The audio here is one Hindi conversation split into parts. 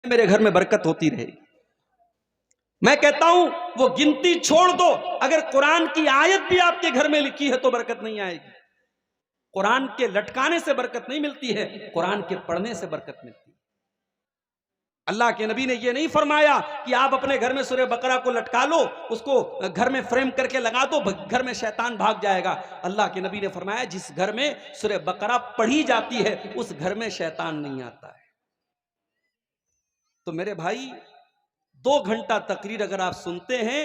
मेरे घर में बरकत होती रहेगी। मैं कहता हूं वो गिनती छोड़ दो, अगर कुरान की आयत भी आपके घर में लिखी है तो बरकत नहीं आएगी। कुरान के लटकाने से बरकत नहीं मिलती है, कुरान के पढ़ने से बरकत मिलती है। अल्लाह के नबी ने यह नहीं फरमाया कि आप अपने घर में सूरह बकरा को लटका लो, उसको घर में फ्रेम करके लगा दो, घर में शैतान भाग जाएगा। अल्लाह के नबी ने फरमाया जिस घर में सूरह बकरा पढ़ी जाती है उस घर में शैतान नहीं आता है। तो मेरे भाई 2 घंटा तकरीर अगर आप सुनते हैं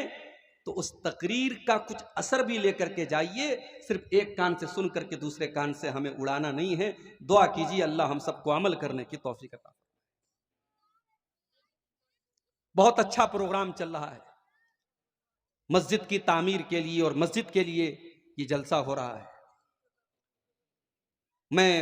तो उस तकरीर का कुछ असर भी लेकर के जाइए। सिर्फ एक कान से सुन करके दूसरे कान से हमें उड़ाना नहीं है। दुआ कीजिए अल्लाह हम सबको अमल करने की तौफीक अता। बहुत अच्छा प्रोग्राम चल रहा है मस्जिद की तामीर के लिए और मस्जिद के लिए ये जलसा हो रहा है। मैं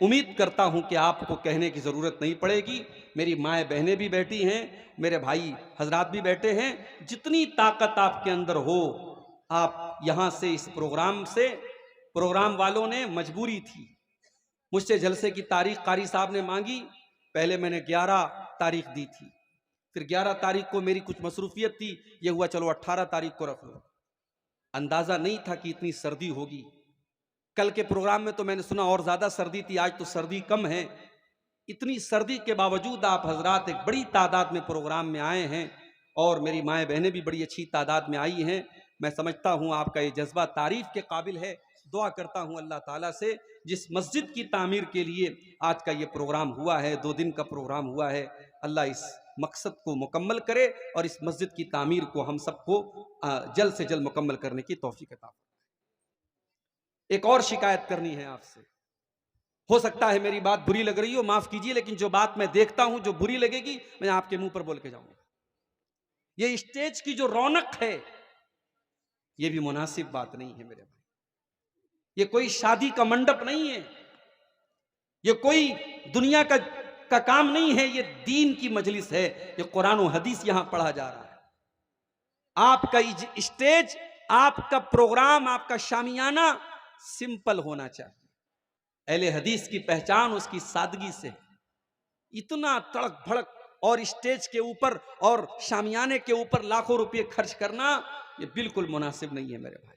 उम्मीद करता हूं कि आपको कहने की ज़रूरत नहीं पड़ेगी। मेरी माएँ बहनें भी बैठी हैं, मेरे भाई हजरात भी बैठे हैं। जितनी ताकत आपके अंदर हो आप यहाँ से इस प्रोग्राम से, प्रोग्राम वालों ने मजबूरी थी, मुझसे जलसे की तारीख कारी साहब ने मांगी। पहले मैंने 11 तारीख दी थी, फिर 11 तारीख को मेरी कुछ मसरूफियत थी, ये हुआ चलो 18 तारीख को रख लो। अंदाज़ा नहीं था कि इतनी सर्दी होगी। कल के प्रोग्राम में तो मैंने सुना और ज़्यादा सर्दी थी, आज तो सर्दी कम है। इतनी सर्दी के बावजूद आप हजरात एक बड़ी तादाद में प्रोग्राम में आए हैं और मेरी माएँ बहनें भी बड़ी अच्छी तादाद में आई हैं। मैं समझता हूँ आपका ये जज्बा तारीफ़ के काबिल है। दुआ करता हूँ अल्लाह ताला से जिस मस्जिद की तामीर के लिए आज का ये प्रोग्राम हुआ है, 2 दिन का प्रोग्राम हुआ है, अल्लाह इस मकसद को मुकम्मल करे और इस मस्जिद की तामीर को हम सबको जल्द से जल्द मुकम्मल करने की तौफीक अता। एक और शिकायत करनी है आपसे। हो सकता है मेरी बात बुरी लग रही हो, माफ कीजिए, लेकिन जो बात मैं देखता हूं जो बुरी लगेगी मैं आपके मुंह पर बोल के जाऊंगा। ये स्टेज की जो रौनक है ये भी मुनासिब बात नहीं है मेरे भाई। ये कोई शादी का मंडप नहीं है, ये कोई दुनिया का काम नहीं है, ये दीन की मजलिस है, ये कुरान और हदीस यहां पढ़ा जा रहा है। आपका स्टेज, आपका प्रोग्राम, आपका शामियाना सिंपल होना चाहिए। अहले हदीस की पहचान उसकी सादगी से। इतना तड़क भड़क और स्टेज के ऊपर और शामियाने के ऊपर लाखों रुपए खर्च करना ये बिल्कुल मुनासिब नहीं है मेरे भाई।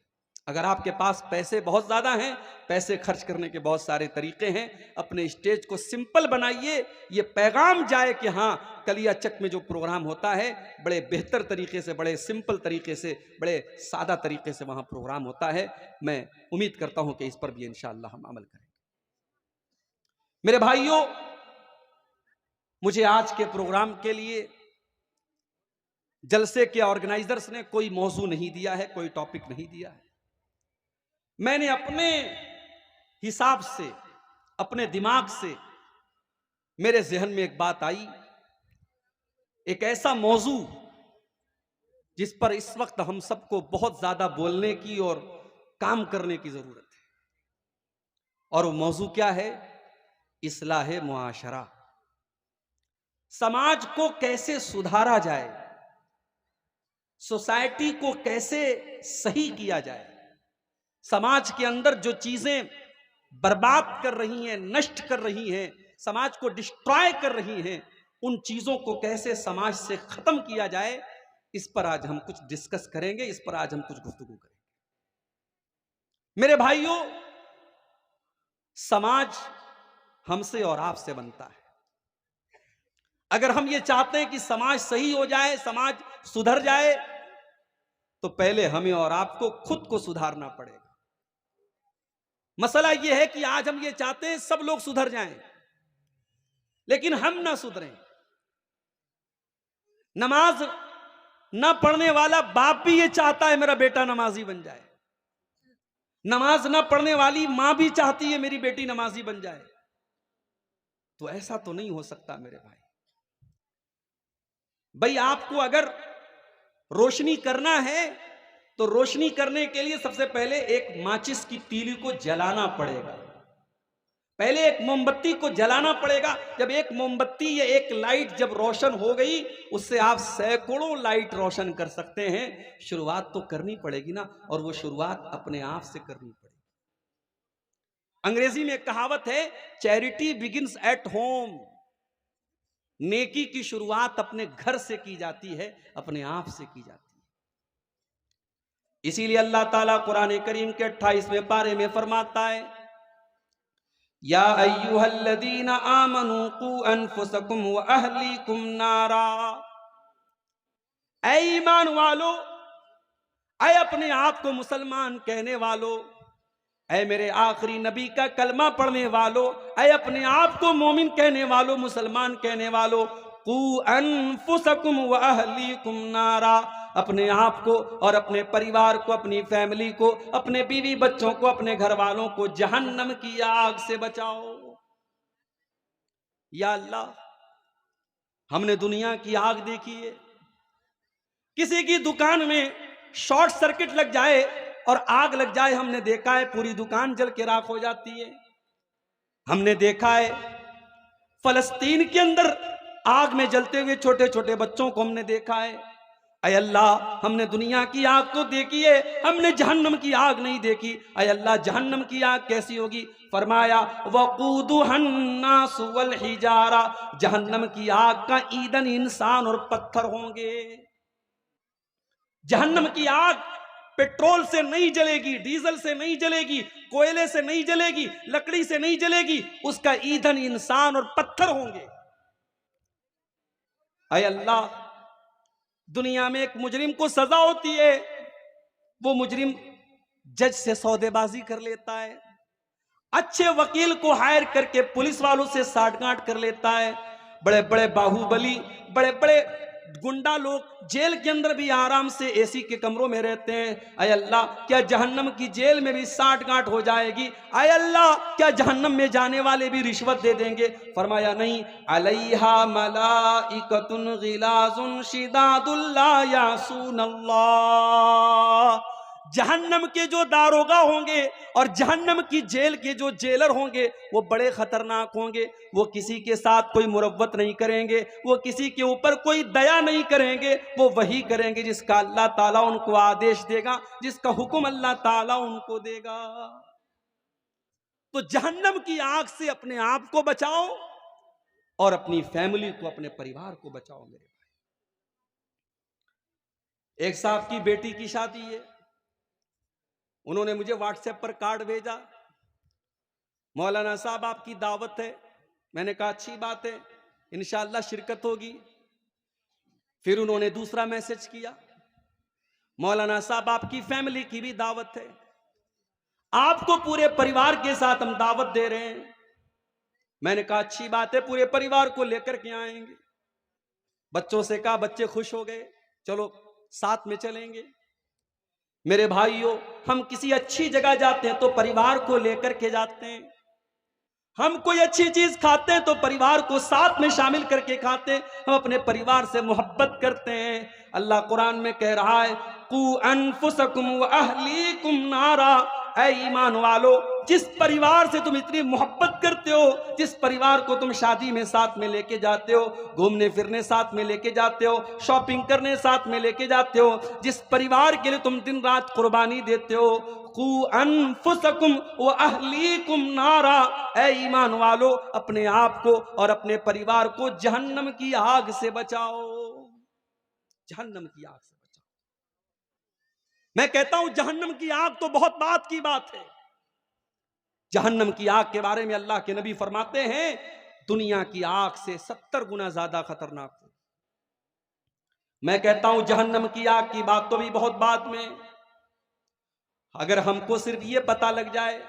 अगर आपके पास पैसे बहुत ज्यादा हैं, पैसे खर्च करने के बहुत सारे तरीके हैं, अपने स्टेज को सिंपल बनाइए। ये पैगाम जाए कि हाँ कलिया चक में जो प्रोग्राम होता है बड़े बेहतर तरीके से, बड़े सिंपल तरीके से, बड़े सादा तरीके से वहां प्रोग्राम होता है। मैं उम्मीद करता हूं कि इस पर भी इंशाअल्लाह हम अमल करें। मेरे भाइयों, मुझे आज के प्रोग्राम के लिए जलसे के ऑर्गेनाइजर्स ने कोई मौजू नहीं दिया है, कोई टॉपिक नहीं दिया है। मैंने अपने हिसाब से, अपने दिमाग से, मेरे जहन में एक बात आई, एक ऐसा मौजू जिस पर इस वक्त हम सबको बहुत ज्यादा बोलने की और काम करने की जरूरत है। और वो मौजू क्या है? इस्लाह मुआशरा। समाज को कैसे सुधारा जाए, सोसाइटी को कैसे सही किया जाए, समाज के अंदर जो चीजें बर्बाद कर रही हैं, नष्ट कर रही हैं, समाज को डिस्ट्रॉय कर रही हैं, उन चीजों को कैसे समाज से खत्म किया जाए, इस पर आज हम कुछ डिस्कस करेंगे, इस पर आज हम कुछ गुफ्तगू करेंगे। मेरे भाइयों, समाज हमसे और आपसे बनता है। अगर हम ये चाहते हैं कि समाज सही हो जाए, समाज सुधर जाए, तो पहले हमें और आपको खुद को सुधारना पड़ेगा। मसला यह है कि आज हम ये चाहते हैं सब लोग सुधर जाएं, लेकिन हम ना सुधरें। नमाज ना पढ़ने वाला बाप भी ये चाहता है मेरा बेटा नमाजी बन जाए, नमाज ना पढ़ने वाली मां भी चाहती है मेरी बेटी नमाजी बन जाए। तो ऐसा तो नहीं हो सकता मेरे भाई। आपको अगर रोशनी करना है तो रोशनी करने के लिए सबसे पहले एक माचिस की तीली को जलाना पड़ेगा, पहले एक मोमबत्ती को जलाना पड़ेगा। जब एक मोमबत्ती या एक लाइट जब रोशन हो गई, उससे आप सैकड़ों लाइट रोशन कर सकते हैं। शुरुआत तो करनी पड़ेगी ना, और वो शुरुआत अपने आप से करनी पड़ेगी। अंग्रेजी में एक कहावत है, चैरिटी बिगिंस एट होम। नेकी की शुरुआत अपने घर से की जाती है, अपने आप से की जाती है। इसीलिए अल्लाह ताला कुरान करीम के 28वें पारे में फरमाता है, या अय्युहल्लज़ीना आमनू कू अनफुसकुम व अहलीकुम नारा। ऐ ईमान वालो, ऐ अपने आप को मुसलमान कहने वालों, ऐ मेरे आखिरी नबी का कलमा पढ़ने वालों, ऐ अपने आप को मोमिन कहने वालों, मुसलमान कहने वालों, कू अनफुसकुम व अहलीकुम नारा। अपने आप को और अपने परिवार को, अपनी फैमिली को, अपने बीवी बच्चों को, अपने घर वालों को जहन्नम की आग से बचाओ। या अल्लाह, हमने दुनिया की आग देखी है। किसी की दुकान में शॉर्ट सर्किट लग जाए और आग लग जाए, हमने देखा है पूरी दुकान जल के राख हो जाती है। हमने देखा है फलस्तीन के अंदर आग में जलते हुए छोटे छोटे बच्चों को हमने देखा है। अय अल्लाह, हमने दुनिया की आग तो देखी है, हमने जहन्नम की आग नहीं देखी। अय अल्लाह, जहन्नम की आग कैसी होगी? फरमाया वक़ूदुहन्नासु वल हिजारा, जहन्नम की आग का ईंधन इंसान और पत्थर होंगे। जहन्नम की आग पेट्रोल से नहीं जलेगी, डीजल से नहीं जलेगी, कोयले से नहीं जलेगी, लकड़ी से नहीं जलेगी, उसका ईंधन इंसान और पत्थर होंगे। अय अल्लाह, दुनिया में एक मुजरिम को सजा होती है, वो मुजरिम जज से सौदेबाजी कर लेता है, अच्छे वकील को हायर करके पुलिस वालों से साठगांठ कर लेता है। बड़े बड़े बाहुबली, बड़े बड़े गुंडा लोग जेल के अंदर भी आराम से एसी के कमरों में रहते हैं। अय अल्लाह, क्या जहन्नम की जेल में भी साठगांठ हो जाएगी? अय अल्लाह, क्या जहन्नम में जाने वाले भी रिश्वत दे देंगे? फरमाया नहीं, अलैहा मलाइकतुन गिलाजुन शिदादुल ला यासूनल्लाह। जहन्नम के जो दारोगा होंगे और जहन्नम की जेल के जो जेलर होंगे, वो बड़े खतरनाक होंगे। वो किसी के साथ कोई मुरव्वत नहीं करेंगे, वो किसी के ऊपर कोई दया नहीं करेंगे, वो वही करेंगे जिसका अल्लाह ताला उनको आदेश देगा, जिसका हुक्म अल्लाह ताला उनको देगा। तो जहन्नम की आग से अपने आप को बचाओ और अपनी फैमिली को, अपने परिवार को बचाओ। मेरे भाई, एक साहब की बेटी की शादी है, उन्होंने मुझे व्हाट्सएप पर कार्ड भेजा, मौलाना साहब आपकी दावत है। मैंने कहा अच्छी बात है, इंशाअल्लाह शिरकत होगी। फिर उन्होंने दूसरा मैसेज किया, मौलाना साहब आपकी फैमिली की भी दावत है, आपको पूरे परिवार के साथ हम दावत दे रहे हैं। मैंने कहा अच्छी बात है, पूरे परिवार को लेकर के आएंगे। बच्चों से कहा, बच्चे खुश हो गए, चलो साथ में चलेंगे। मेरे भाइयों, हम किसी अच्छी जगह जाते हैं तो परिवार को लेकर के जाते हैं। हम कोई अच्छी चीज खाते हैं तो परिवार को साथ में शामिल करके खाते हैं। हम अपने परिवार से मोहब्बत करते हैं। अल्लाह कुरान में कह रहा है, कू अनफुसकुम व अहलीकुम नारा। ऐ ईमान वालो, जिस परिवार से तुम इतनी मोहब्बत करते हो, जिस परिवार को तुम शादी में साथ में लेके जाते हो, घूमने फिरने साथ में लेके जाते हो, शॉपिंग करने साथ में लेके जाते हो, जिस परिवार के लिए तुम दिन रात कुर्बानी देते हो, कू अनफुसकुम व अहलीकुम नारा। ऐ ईमान वालो, अपने आप को और अपने परिवार को जहन्नम की आग से बचाओ, जहन्नम की आग से। मैं कहता हूं जहन्नम की आग तो बहुत बात की बात है। जहन्नम की आग के बारे में अल्लाह के नबी फरमाते हैं, दुनिया की आग से 70 गुना ज्यादा खतरनाक है। मैं कहता हूं जहन्नम की आग की बात तो भी बहुत बाद में। अगर हमको सिर्फ ये पता लग जाए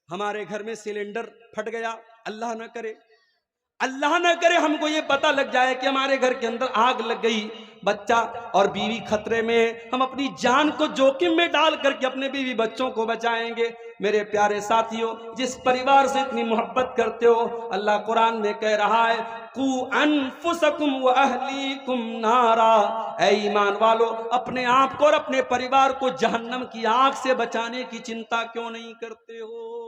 हमारे घर में सिलेंडर फट गया, अल्लाह ना करे, अल्लाह ना करे हमको ये पता लग जाए कि हमारे घर के अंदर आग लग गई, बच्चा और बीवी खतरे में, हम अपनी जान को जोखिम में डाल करके अपने बीवी बच्चों को बचाएंगे। मेरे प्यारे साथियों, जिस परिवार से इतनी मोहब्बत करते हो, अल्लाह कुरान में कह रहा है, कू अनफुसकुम व अहलीकुम नारा। ऐ ईमान वालो, अपने आप को और अपने परिवार को जहन्नम की आग से बचाने की चिंता क्यों नहीं करते हो?